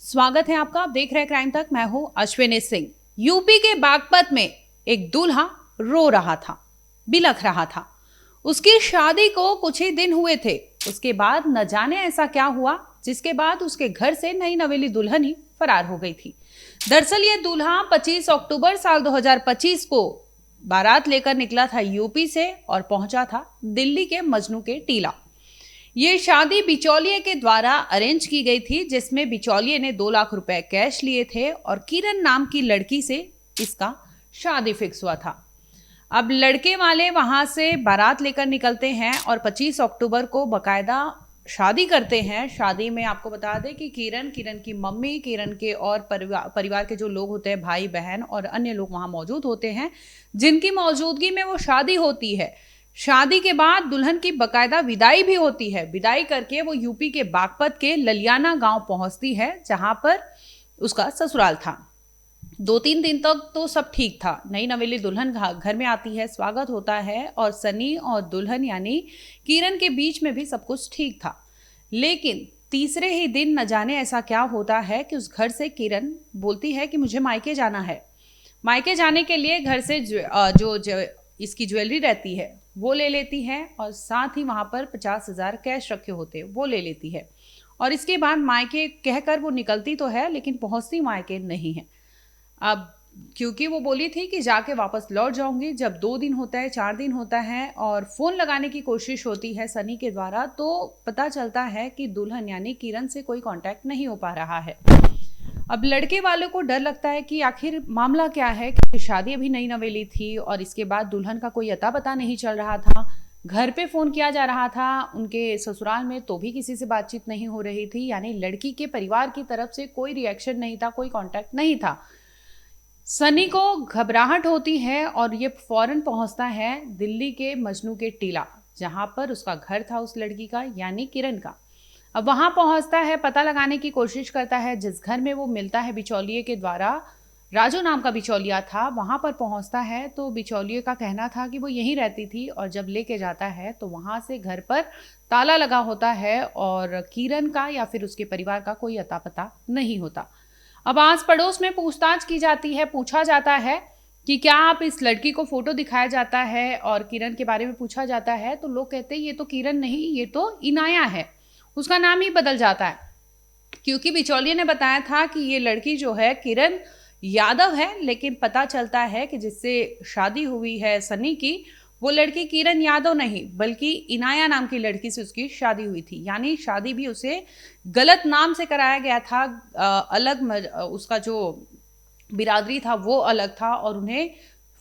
स्वागत है आपका। आप देख रहे हैं क्राइम तक। मैं हूं अश्विनी सिंह। यूपी के बागपत में एक दूल्हा रो रहा था, बिलख रहा था। उसकी शादी को कुछ ही दिन हुए थे। उसके बाद न जाने ऐसा क्या हुआ जिसके बाद उसके घर से नई नवेली दुल्हन ही फरार हो गई थी। दरअसल ये दूल्हा 25 अक्टूबर साल 2025 को बारात लेकर निकला था यूपी से और पहुंचा था दिल्ली के मजनू के टीला। ये शादी बिचौलिए के द्वारा अरेंज की गई थी, जिसमें बिचौलिए ने 2 लाख रुपए कैश लिए थे और किरण नाम की लड़की से इसका शादी फिक्स हुआ था। अब लड़के वाले वहां से बारात लेकर निकलते हैं और 25 अक्टूबर को बकायदा शादी करते हैं। शादी में आपको बता दें कि किरण की मम्मी, किरण के और परिवार के जो लोग होते हैं, भाई बहन और अन्य लोग वहां मौजूद होते हैं, जिनकी मौजूदगी में वो शादी होती है। शादी के बाद दुल्हन की बकायदा विदाई भी होती है। विदाई करके वो यूपी के बागपत के ललियाना गांव पहुंचती है, जहां पर उसका ससुराल था। 2-3 दिन तक तो सब ठीक था। नई नवेली दुल्हन घर में आती है, स्वागत होता है और सनी और दुल्हन यानी किरण के बीच में भी सब कुछ ठीक था। लेकिन तीसरे ही दिन न जाने ऐसा क्या होता है कि उस घर से किरण बोलती है कि मुझे मायके जाना है। मायके जाने के लिए घर से जो इसकी ज्वेलरी रहती है वो ले लेती है और साथ ही वहां पर 50,000 कैश रखे होते हैं वो ले लेती है। और इसके बाद मायके कहकर वो निकलती तो है, लेकिन पहुंचती मायके नहीं है। अब क्योंकि वो बोली थी कि जाके वापस लौट जाऊंगी, जब 2 दिन होता है, 4 दिन होता है और फोन लगाने की कोशिश होती है सनी के द्वारा, तो पता चलता है कि दुल्हन यानी किरण से कोई कांटेक्ट नहीं हो पा रहा है। अब लड़के वालों को डर लगता है कि आखिर मामला क्या है, कि शादी अभी नई नवेली थी और इसके बाद दुल्हन का कोई अता पता नहीं चल रहा था। घर पे फोन किया जा रहा था उनके ससुराल में, तो भी किसी से बातचीत नहीं हो रही थी। यानी लड़की के परिवार की तरफ से कोई रिएक्शन नहीं था, कोई कांटेक्ट नहीं था। सनी को घबराहट होती है और ये फौरन पहुंचता है दिल्ली के मजनू के टीला, जहां पर उसका घर था उस लड़की का यानी किरण का। अब वहां पहुंचता है, पता लगाने की कोशिश करता है। जिस घर में वो मिलता है बिचौलिए के द्वारा, राजू नाम का बिचौलिया था, वहां पर पहुंचता है तो बिचौलिए का कहना था कि वो यहीं रहती थी और जब लेके जाता है तो वहां से घर पर ताला लगा होता है और किरण का या फिर उसके परिवार का कोई अता पता नहीं होता। अब आस पड़ोस में पूछताछ की जाती है, पूछा जाता है कि क्या आप इस लड़की को फोटो दिखाया जाता है और किरण के बारे में पूछा जाता है, तो लोग कहते हैं ये तो किरण नहीं, ये तो इनाया है। उसका नाम ही बदल जाता है क्योंकि बिचौलिए ने बताया था कि ये लड़की जो है किरण यादव है, लेकिन पता चलता है कि जिससे शादी हुई है सनी की, वो लड़की किरण यादव नहीं बल्कि इनाया नाम की लड़की से उसकी शादी हुई थी। यानी शादी भी उसे गलत नाम से कराया गया था। उसका जो बिरादरी था वो अलग था और उन्हें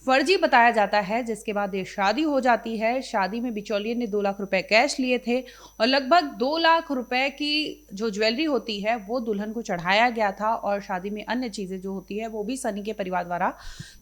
फर्जी बताया जाता है, जिसके बाद ये शादी हो जाती है। शादी में बिचौलिए ने 2 लाख रुपए कैश लिए थे और लगभग 2 लाख रुपए की जो ज्वेलरी होती है वो दुल्हन को चढ़ाया गया था और शादी में अन्य चीजें जो होती है वो भी सनी के परिवार द्वारा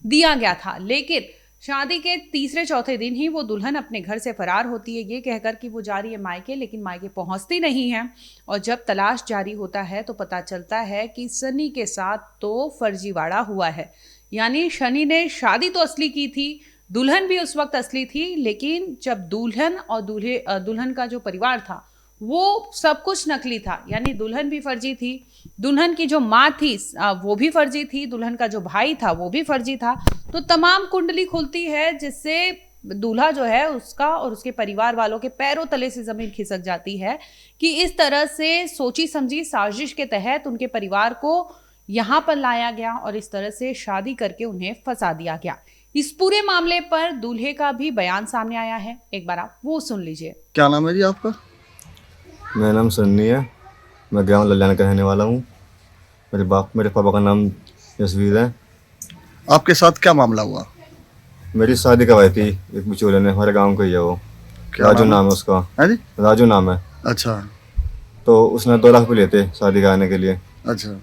दिया गया था। लेकिन शादी के तीसरे चौथे दिन ही वो दुल्हन अपने घर से फरार होती है, ये कहकर कि वो जा रही है मायके, लेकिन मायके पहुंचती नहीं है। और जब तलाश जारी होता है तो पता चलता है कि सनी के साथ तो फर्जीवाड़ा हुआ है। यानी शनि ने शादी तो असली की थी, दुल्हन भी उस वक्त असली थी, लेकिन जब दुल्हन और दुल्हन का जो परिवार था वो सब कुछ नकली था। यानी दुल्हन भी फर्जी थी, दुल्हन की जो माँ थी वो भी फर्जी थी, दुल्हन का जो भाई था वो भी फर्जी था। तो तमाम कुंडली खुलती है, जिससे दूल्हा जो है उसका और उसके परिवार वालों के पैरों तले से जमीन खिसक जाती है कि इस तरह से सोची समझी साजिश के तहत उनके परिवार को यहाँ पर लाया गया और इस तरह से शादी करके उन्हें फंसा दिया गया। इस पूरे मामले पर दूल्हे का भी बयान सामने आया है, एक बार आप वो सुन लीजिए। क्या नाम है जी आपका? मेरा नाम सन्नी है। मैं गांव ललियाना का रहने वाला हूँ। मेरे पापा का नाम जसवीर है। आपके साथ क्या मामला हुआ? मेरी शादी करवाई थी एक बिचौलिए ने, हमारे गांव का ही है वो। क्या राजू नाम है उसका। है जी? राजू नाम है। अच्छा तो उसने 2 लाख रुपये लिए थे शादी कराने के लिए। अच्छा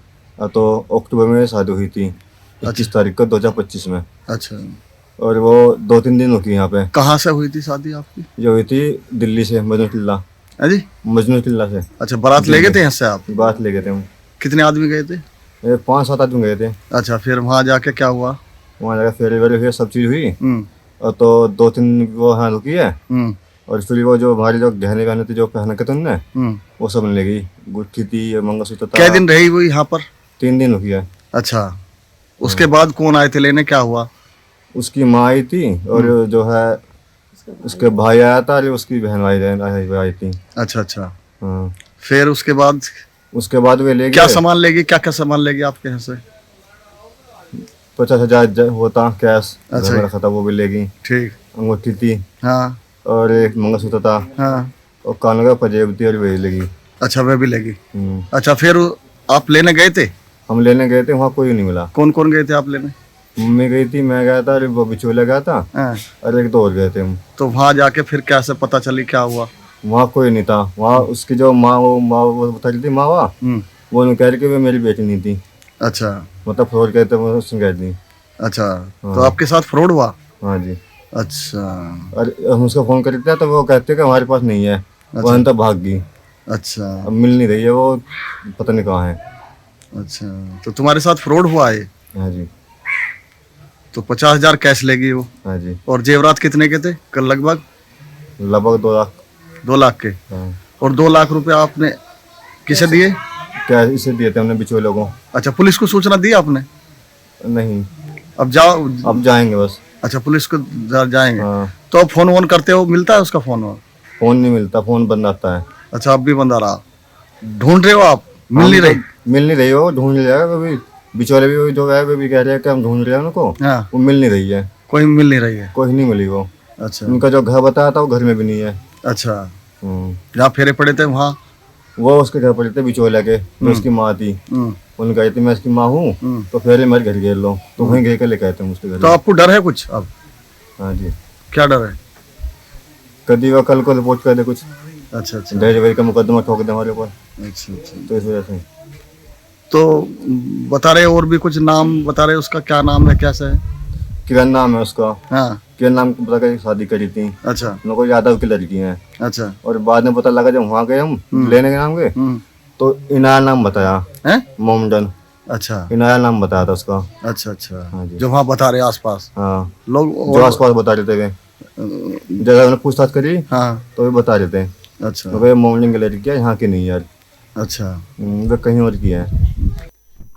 तो अक्टूबर में शादी हुई थी, 21 तारीख को 2025 में। अच्छा। और वो 2-3 दिन रुकी यहाँ पे। कहाँ से हुई थी शादी आपकी? जो हुई थी दिल्ली से, मजनू टिल्ला। है जी? मजनू टिल्ला से। अच्छा, बारात ले गए थे यहाँ से आप? बात ले गए थे हम। कितने आदमी गए थे? 5-7 आदमी गए थे। अच्छा, फिर वहाँ जाके क्या हुआ? वहाँ जाकर फेरे वेरे हुए, सब चीज़ हुई। हम्म और तो 2-3 वो हाँ रुकी है। और फिर वो जो हमारे जो गहने वहने थे जो पहन के थे उनने, हम्म। वो सब ले गई। गुट्ठी थी, मंगलसूत्र था। क्या दिन रही वो यहाँ पर? 3 दिन हो गया। अच्छा, उसके बाद कौन आए थे लेने, क्या हुआ? उसकी माँ आई थी और जो है उसके भाई आया था और उसकी बहन आई थी। अच्छा अच्छा। हाँ, फिर उसके बाद वे ले क्या गए। सामान लेगी, क्या क्या सामान लेगी आपके यहाँ से? 50,000 होता कैश घर अच्छा। में रखा था, वो भी ले गई। ठीक। अंगूठी थी हाँ और एक मंगलसूत्र था हाँ। और कानों का पंजेब थी और वही लगी। अच्छा, वह भी लेगी। हम्म। अच्छा, फिर आप लेने गए थे? हम लेने गए थे, वहाँ कोई नहीं मिला। कौन कौन गए थे आप लेने? मम्मी गई थी, मैं गया था और वो बिचौलिया गया था हाँ। और एक 2 और गए थे हम। तो वहाँ जाके फिर कैसे पता चली, क्या हुआ? वहाँ कोई नहीं था। वहाँ उसकी जो माँ वो बता रही थी माँ, वो कह रही कि वो मेरी बेटी नहीं थी। अच्छा मतलब फ्रॉड कहते हैं, उसने कह दी। अच्छा। तो आपके साथ फ्रॉड हुआ? हाँ जी। अच्छा और हम उसको फ़ोन करते तो वो कहते कि हमारे पास नहीं है। वो अंत भाग गई। अच्छा अब मिल नहीं रही है वो, पता नहीं कहाँ है। अच्छा। तो तुम्हारे साथ फ्रॉड हुआ है? हाँ जी। तो 50,000 कैश लेगी वो। हाँ जी। और जेवरात कितने के थे कल? लगभग 2 लाख। 2 लाख के। हाँ। और 2 लाख रुपए आपने किसे दिए? क्या इसे दिए थे हमने बिचौलियों को। अच्छा, पुलिस को सूचना दी आपने? नहीं, अब जाओ। अब जाएंगे बस। अच्छा, पुलिस को जाएंगे। हाँ। तो अब फोन वोन करते हो, मिलता है उसका फोन? फ़ोन नहीं मिलता, फ़ोन बंद आता है। अच्छा, अब भी बंद आ रहा। ढूंढ रहे हो आप, मिल नहीं रही? मिल नहीं रही हो, ढूंढ लिया वो भी। बिचौले भी जो है वो भी कह रहे हैं कि हम ढूंढ रहे हैं उनको। हाँ। वो मिल नहीं रही है, कोई मिल नहीं रही है? कोई नहीं मिली वो। अच्छा उनका जो घर बताया था वो घर में भी नहीं है। अच्छा। हम्म। जहाँ फेरे पड़े थे वहाँ? वो उसके घर पर थे बिचौलिया के, जो उसकी माँ थी। उन्होंने कही थी मैं इसकी माँ हूँ, तो फिर मेरे घर घेर लो। तो वहीं घेर के लेके आए थे हम उसके घर। तो आपको डर है कुछ अब? हाँ जी। क्या डर है? कभी वो कल को रिपोर्ट कर दे कुछ, अच्छा अच्छा दहेज का मुकदमा ठोक दे हमारे ऊपर, अच्छा अच्छा। तो इस वजह से। तो बता रहे और भी कुछ नाम बता रहे, उसका क्या नाम है, कैसा है? किरण नाम है उसका। हाँ। किरण नाम को पता कर शादी करी थी। अच्छा उनको यादव की लड़की है। अच्छा। और बाद में पता लगा जब वहाँ गए हम लेने के नाम गए, तो इनाया नाम बताया है? मोमडन। अच्छा इनाया नाम बताया था उसका। अच्छा अच्छा। हाँ जी। जो वहाँ बता रहे आसपास हाँ, लोग जो आस पास बता रहे थे वे, जब उन्होंने पूछताछ करी हाँ। तो वे बता रहे थे अच्छा तो वे मोमडन की लड़की है, यहाँ की नहीं यार। अच्छा। वे कहीं और की है।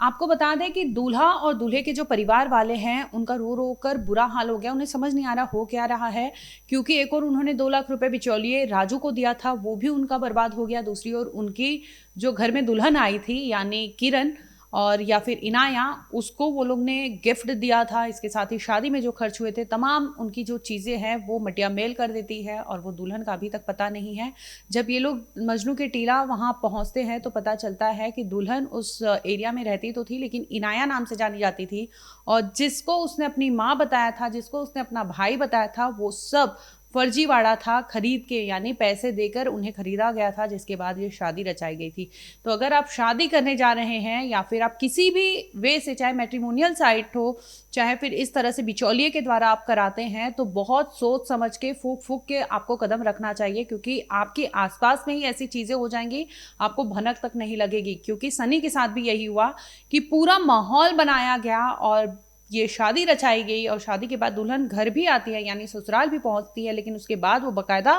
आपको बता दें कि दूल्हा और दूल्हे के जो परिवार वाले हैं उनका रो रो कर बुरा हाल हो गया। उन्हें समझ नहीं आ रहा हो क्या रहा है, क्योंकि एक और उन्होंने 2 लाख रुपए बिचौलिए राजू को दिया था, वो भी उनका बर्बाद हो गया। दूसरी ओर उनकी जो घर में दुल्हन आई थी यानी किरण और या फिर इनाया, उसको वो लोग ने गिफ्ट दिया था। इसके साथ ही शादी में जो खर्च हुए थे तमाम उनकी जो चीज़ें हैं वो मटिया मेल कर देती है और वो दुल्हन का अभी तक पता नहीं है। जब ये लोग मजनू के टीला वहाँ पहुँचते हैं तो पता चलता है कि दुल्हन उस एरिया में रहती तो थी लेकिन इनाया नाम से जानी जाती थी, और जिसको उसने अपनी माँ बताया था, जिसको उसने अपना भाई बताया था, वो सब फर्जीवाड़ा था। खरीद के यानी पैसे देकर उन्हें खरीदा गया था, जिसके बाद ये शादी रचाई गई थी। तो अगर आप शादी करने जा रहे हैं या फिर आप किसी भी वे से, चाहे मैट्रिमोनियल साइट हो चाहे फिर इस तरह से बिचौलिए के द्वारा आप कराते हैं, तो बहुत सोच समझ के फूक फूक के आपको कदम रखना चाहिए, क्योंकि आपके आसपास में ही ऐसी चीज़ें हो जाएंगी आपको भनक तक नहीं लगेगी। क्योंकि सनी के साथ भी यही हुआ कि पूरा माहौल बनाया गया और ये शादी रचाई गई और शादी के बाद दुल्हन घर भी आती है यानी ससुराल भी पहुंचती है, लेकिन उसके बाद वो बाकायदा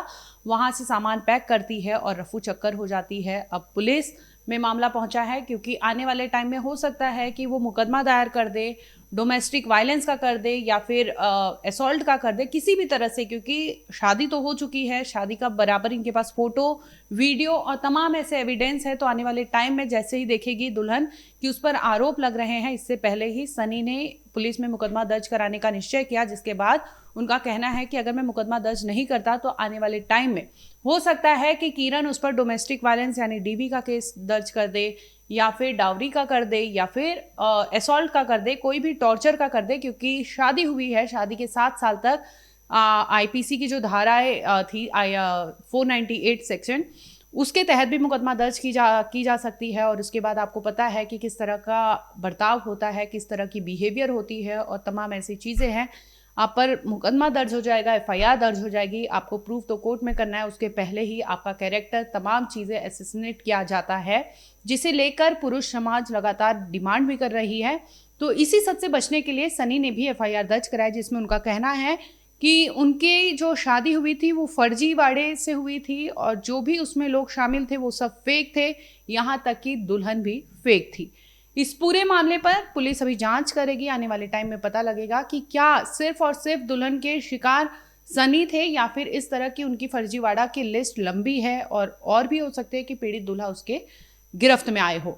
वहां से सामान पैक करती है और रफू चक्कर हो जाती है। अब पुलिस में मामला पहुंचा है, क्योंकि आने वाले टाइम में हो सकता है कि वो मुकदमा दायर कर दे, डोमेस्टिक वायलेंस का कर दे या फिर असॉल्ट का कर दे, किसी भी तरह से, क्योंकि शादी तो हो चुकी है, शादी का बराबर इनके पास फोटो वीडियो और तमाम ऐसे एविडेंस है। तो आने वाले टाइम में जैसे ही देखेगी दुल्हन कि उस पर आरोप लग रहे हैं, इससे पहले ही सनी ने पुलिस में मुकदमा दर्ज कराने का निश्चय किया, जिसके बाद उनका कहना है कि अगर मैं मुकदमा दर्ज नहीं करता तो आने वाले टाइम में हो सकता है कि किरण उस पर डोमेस्टिक वायलेंस यानी डीवी का केस दर्ज कर दे या फिर डाउरी का कर दे या फिर असॉल्ट का कर दे, कोई भी टॉर्चर का कर दे, क्योंकि शादी हुई है। शादी के 7 साल तक आईपीसी की जो धाराएं थी 498 सेक्शन, उसके तहत भी मुकदमा दर्ज की जा सकती है। और उसके बाद आपको पता है कि किस तरह का बर्ताव होता है, किस तरह की बिहेवियर होती है और तमाम ऐसी चीज़ें हैं। आप पर मुकदमा दर्ज हो जाएगा, एफआईआर दर्ज हो जाएगी, आपको प्रूफ तो कोर्ट में करना है, उसके पहले ही आपका कैरेक्टर तमाम चीज़ें असैसिनेट किया जाता है, जिसे लेकर पुरुष समाज लगातार डिमांड भी कर रही है। तो इसी सब से बचने के लिए सनी ने भी एफआईआर दर्ज कराया, जिसमें उनका कहना है कि उनकी जो शादी हुई थी वो फर्जीवाड़े से हुई थी और जो भी उसमें लोग शामिल थे वो सब फेक थे, यहाँ तक कि दुल्हन भी फेक थी। इस पूरे मामले पर पुलिस अभी जांच करेगी। आने वाले टाइम में पता लगेगा कि क्या सिर्फ और सिर्फ दुल्हन के शिकार सनी थे या फिर इस तरह की उनकी फर्जीवाड़ा की लिस्ट लंबी है और भी हो सकते हैं कि पीड़ित दूल्हा उसके गिरफ्त में आए हो।